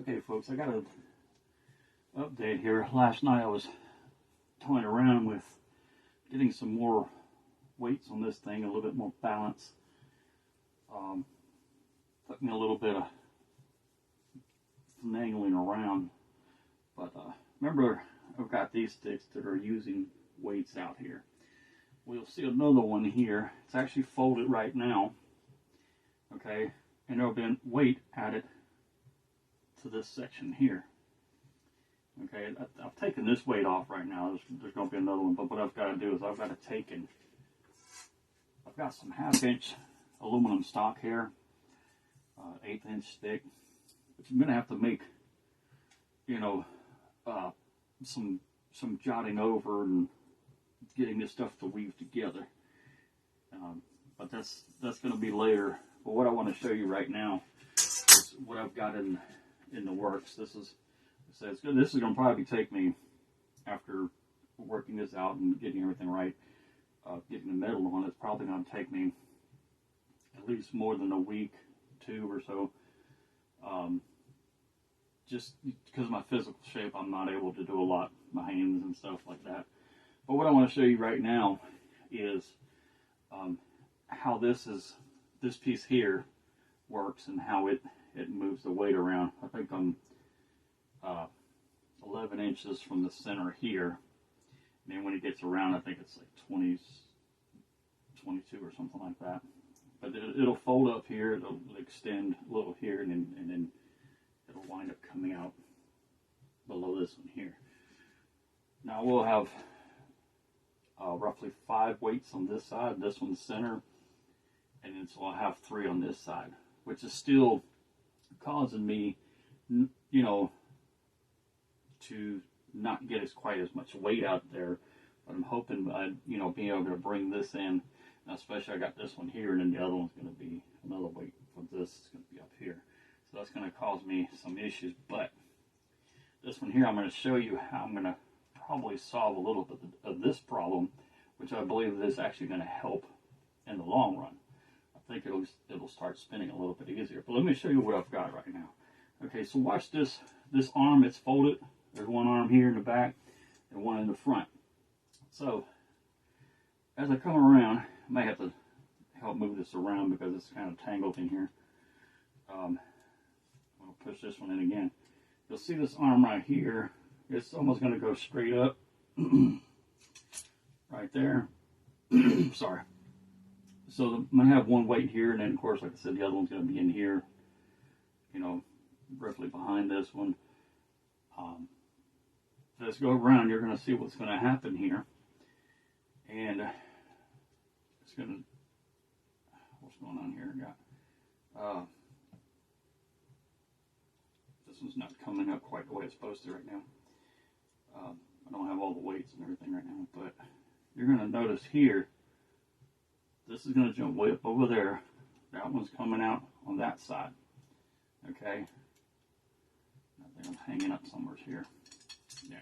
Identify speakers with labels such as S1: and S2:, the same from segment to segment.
S1: Okay, folks, I got an update here. Last night I was toying around with getting some more weights on this thing, a little bit more balance. Took me a little bit of finagling around, but remember, I've got these sticks that are using weights out here. We'll see another one here. It's actually folded right now, okay, and there'll be a weight added to this section here. Okay, I've taken this weight off right now. There's going to be another one, but what I've got to do is I've got to take and I've got some 1/2 inch aluminum stock here, 1/8 inch stick, but I'm going to have to make, you know, some jotting over and getting this stuff to weave together. But that's going to be later. But what I want to show you right now is what I've got in the works. This is good. This is going to probably take me, after working this out and getting everything right, getting the metal on, it's probably going to take me at least more than a week, 2 or so. Just because of my physical shape, I'm not able to do a lot, my hands and stuff like that. But what I want to show you right now is how this piece here works and how it moves the weight around. I think I'm 11 inches from the center here. And then when it gets around, I think it's like 22 or something like that. But it'll fold up here, it'll extend a little here, and then it'll wind up coming out below this one here. Now we'll have roughly 5 weights on this side, this one's center, and then so I'll have 3 on this side, which is still causing me, you know, to not get quite as much weight out there. But I'm hoping by, you know, being able to bring this in, now especially I got this one here, and then the other one's going to be another weight for this. It's going to be up here, so that's going to cause me some issues. But this one here, I'm going to show you how I'm going to probably solve a little bit of this problem, which I believe is actually going to help in the long run. I think it'll start spinning a little bit easier. But let me show you what I've got right now. Okay, so watch this arm. It's folded. There's one arm here in the back and one in the front. So as I come around, I may have to help move this around because it's kind of tangled in here. I'll push this one in again. You'll see this arm right here. It's almost going to go straight up right there. Sorry. So I'm going to have one weight here, and then of course, like I said, the other one's going to be in here, you know, roughly behind this one. Let's go around. You're going to see what's going to happen here, and it's going to, what's going on here? This one's not coming up quite the way it's supposed to right now. I don't have all the weights and everything right now, but you're going to notice here, this is going to jump way up over there. That one's coming out on that side. Okay. I think I'm hanging up somewhere here. Yeah.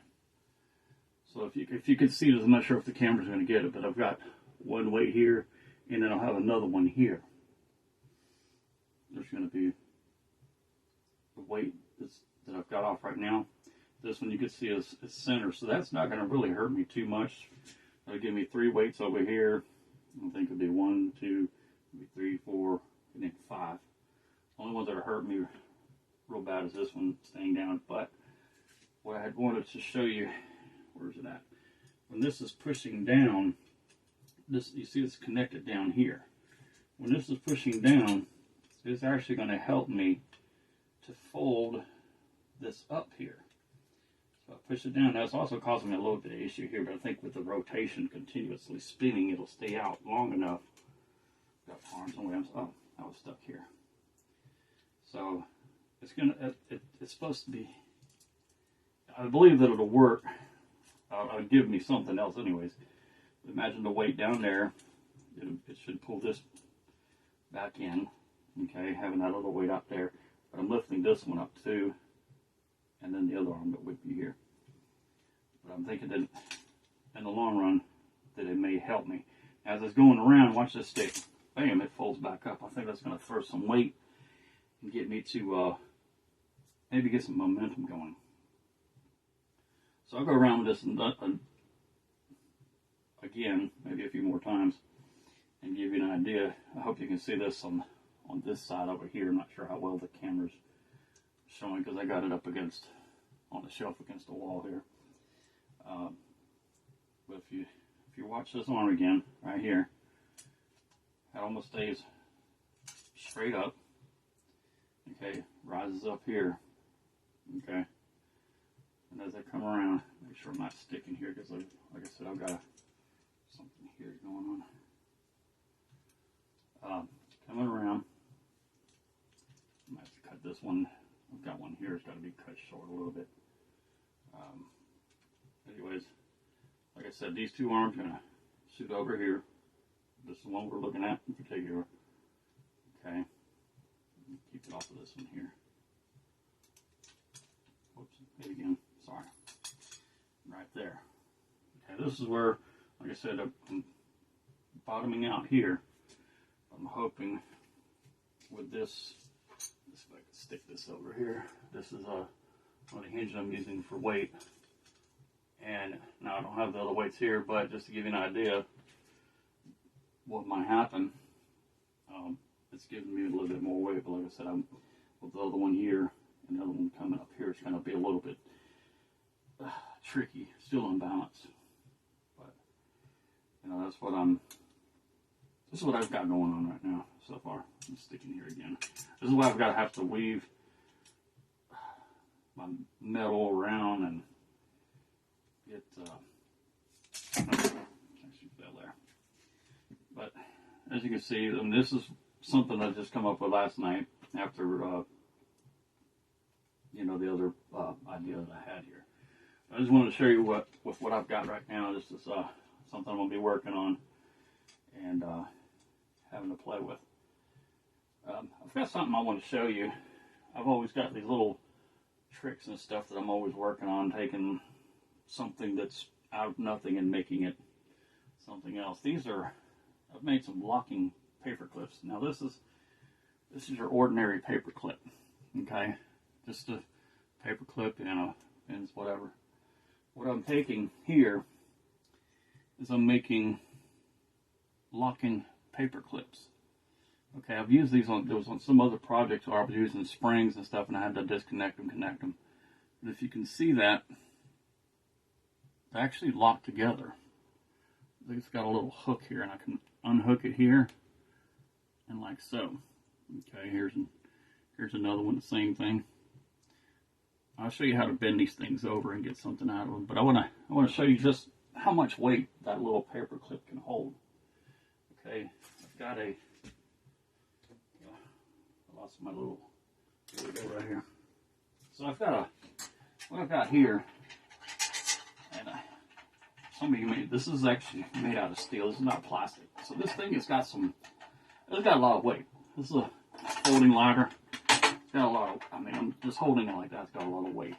S1: So if you can see this, I'm not sure if the camera's going to get it, but I've got one weight here, and then I'll have another one here. There's going to be the weight that I've got off right now. This one you can see is center, so that's not going to really hurt me too much. It'll give me 3 weights over here. I think it'll be 1, 2, 3, 4, and then 5. The only ones that are hurting me real bad is this one staying down. But what I had wanted to show you, where's it at? When this is pushing down, this, you see it's connected down here. When this is pushing down, it's actually going to help me to fold this up here. So I push it down. That's also causing me a little bit of issue here, but I think with the rotation continuously spinning, it'll stay out long enough. Got arms on way. Oh, I was stuck here. So it's it's supposed to be, I believe that it'll work. It'll give me something else anyways. Imagine the weight down there. It should pull this back in. Okay, having that little weight up there. But I'm lifting this one up too. And then the other arm that would be here. But I'm thinking that in the long run that it may help me. As it's going around, watch this stick. Bam, it folds back up. I think that's going to throw some weight and get me to maybe get some momentum going. So I'll go around with this again, maybe a few more times, and give you an idea. I hope you can see this on this side over here. I'm not sure how well the camera's showing because I got it up against, on the shelf against the wall here. But if you watch this arm again, right here, it almost stays straight up. Okay, rises up here. Okay, and as I come around, make sure I'm not sticking here because, like I said, I've got something here going on. Coming around, I might have to cut this one. I've got one here. It's got to be cut short a little bit. Anyways, like I said, these two arms are going to shoot over here. This is the one we're looking at in particular. Okay. Keep it off of this one here. Whoops, hit again. Sorry. Right there. Okay, this is where, like I said, I'm bottoming out here. I'm hoping with this, if I can stick this over here. This is one of the hinges I'm using for weight. And now I don't have the other weights here, but just to give you an idea what might happen, it's giving me a little bit more weight. But like I said, I'm with the other one here and the other one coming up here. It's going to be a little bit tricky, still unbalanced. But you know, that's what this is what I've got going on right now so far. I'm sticking here again. This is why I've got to have to weave my metal around and get actually fell there. But as you can see, this is something I just come up with last night after you know, the other idea that I had here. I just wanted to show you what I've got right now. This is something I'm going to be working on and having to play with. I've got something I want to show you. I've always got these little tricks and stuff that I'm always working on, taking something that's out of nothing and making it something else. I've made some locking paper clips. Now this is your ordinary paper clip, okay? Just a paper clip, you know, pins, whatever. What I'm taking here is I'm making locking paper clips. Okay, I've used these on some other projects where I was using springs and stuff, and I had to disconnect them, connect them. But if you can see that, they actually lock together. It's got a little hook here, and I can unhook it here, and like so. Okay, here's another one, the same thing. I'll show you how to bend these things over and get something out of them. But I want to show you just how much weight that little paper clip can hold. Okay, I've got I lost my little. Here we go, right here. So what I've got here, and somebody made, this is actually made out of steel. This is not plastic. So this thing has got it's got a lot of weight. This is a folding ladder. It's got a lot of, I'm just holding it like that. It's got a lot of weight.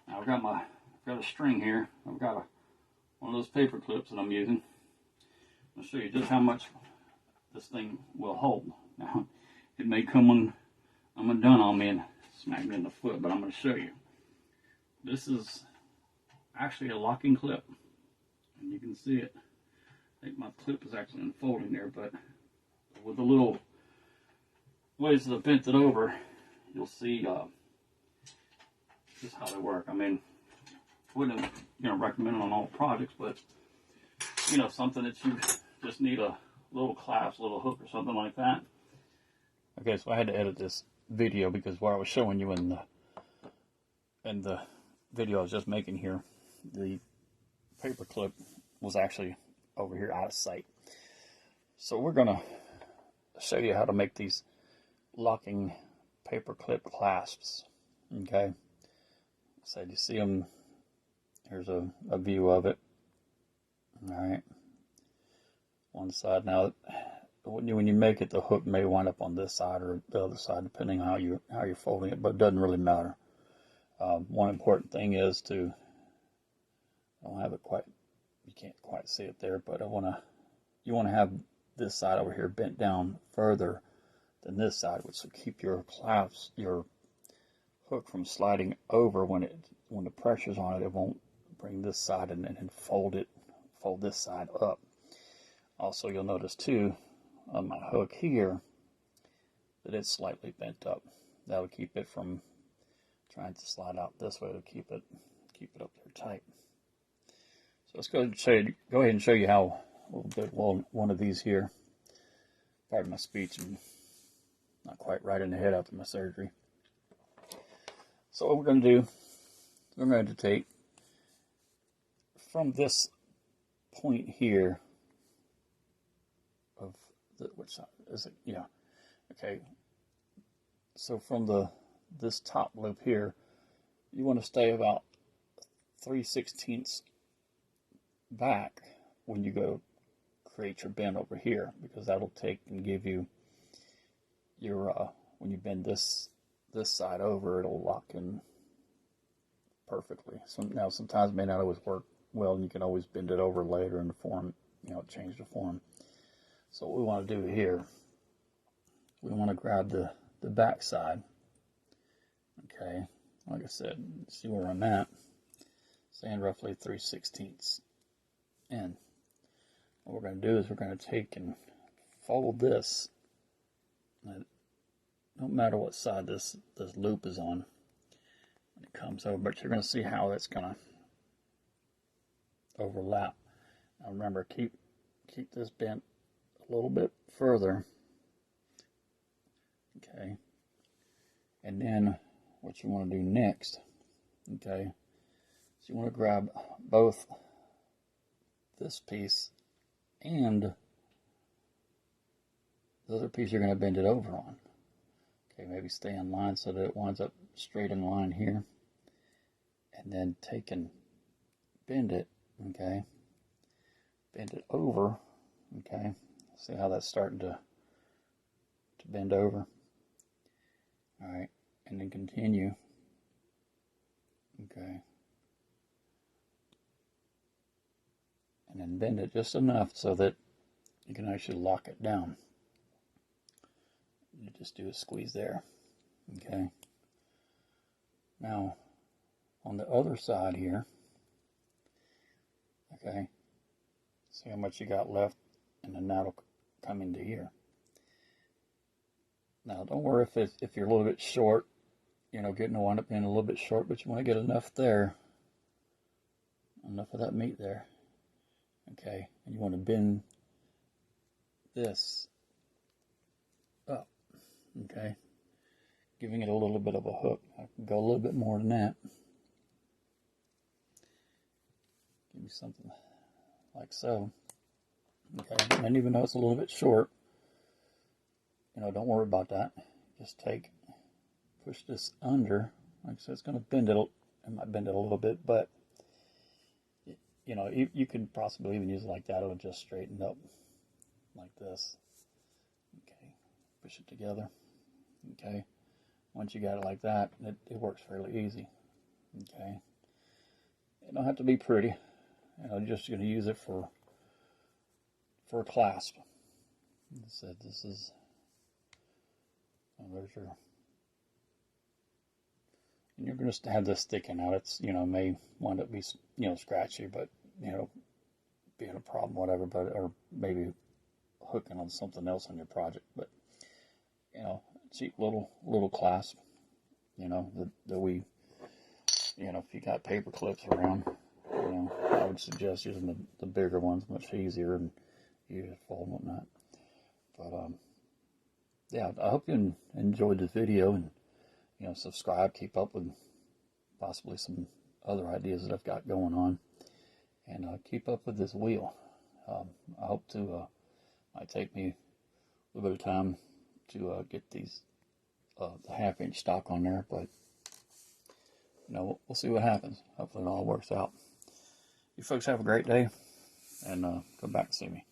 S1: Now I've got a string here. I've got one of those paper clips that I'm using. I'll show you just how much this thing will hold. Now, it may come undone on me and smack me in the foot, but I'm going to show you. This is actually a locking clip, and you can see it. I think my clip is actually unfolding there, but with the little ways that I bent it over, you'll see just how they work. I mean, wouldn't recommend it on all projects, but something that you just need a little clasp, a little hook, or something like that. Okay, so I had to edit this video because what I was showing you in the video I was just making here, the paper clip was actually over here out of sight. So we're gonna show you how to make these locking paper clip clasps. Okay, so you see them. Here's a view of it. All right, one side. Now when you make it, the hook may wind up on this side or the other side, depending on how you're folding it, but it doesn't really matter. One important thing is I don't have it quite, you can't quite see it there, but you want to have this side over here bent down further than this side, which will keep your clasps, your hook from sliding over when the pressure's on it. It won't bring this side and then fold this side up. Also, you'll notice too on my hook here that it's slightly bent up. That'll keep it from trying to slide out this way. To keep it up there tight. So let's go ahead and show you how a little bit. Well, one of these here. Pardon my speech, I'm not quite right in the head after my surgery. So what we're going to do, we're going to take from this point here of which side is it? Yeah. Okay. So from this top loop here, you want to stay about 3/16 back when you go create your bend over here, because that'll take and give you your when you bend this side over, it'll lock in perfectly. So now sometimes it may not always work well, and you can always bend it over later in the form, change the form. So what we want to do here, we want to grab the back side. Okay, like I said, see where I'm at, saying roughly 3/16 in. What we're going to do is we're going to take and fold this. No matter what side this loop is on when it comes over, but you're going to see how it's going to overlap. Now remember, keep this bent a little bit further. Okay, and then what you want to do next, okay, so you want to grab both this piece and the other piece you're going to bend it over on. Okay, maybe stay in line so that it winds up straight in line here, and then take and bend it. Okay, bend it over. Okay, see how that's starting to bend over. All right, and then continue. Okay, and then bend it just enough so that you can actually lock it down. You just do a squeeze there. Okay, now on the other side here, okay, see how much you got left, and then that'll come into here. Now don't worry if you're a little bit short, getting to wind up being a little bit short, but you want to get enough there, enough of that meat there. Okay, and you want to bend this up. Okay, giving it a little bit of a hook. I can go a little bit more than that. Give me something like so. Okay, and even though it's a little bit short, don't worry about that. Just push this under. Like I said, it's going to bend it. It might bend it a little bit, but you could possibly even use it like that. It'll just straighten up like this. Okay, push it together. Okay, once you got it like that, it works fairly easy. Okay, it don't have to be pretty. You're just going to use it for a clasp. Like I said, this is, there's your, and you're going to have this sticking out. It's, may wind up be, scratchy, but, being a problem, whatever, but, or maybe hooking on something else on your project, but, cheap little clasp, that we, if you got paper clips around, I would suggest using the bigger ones, much easier and easier to fold and whatnot. But yeah, I hope you enjoyed this video, and subscribe, keep up with possibly some other ideas that I've got going on, and keep up with this wheel. I hope to might take me a little bit of time to get these the 1/2-inch stock on there, but we'll see what happens. Hopefully it all works out. You folks have a great day, and come back and see me.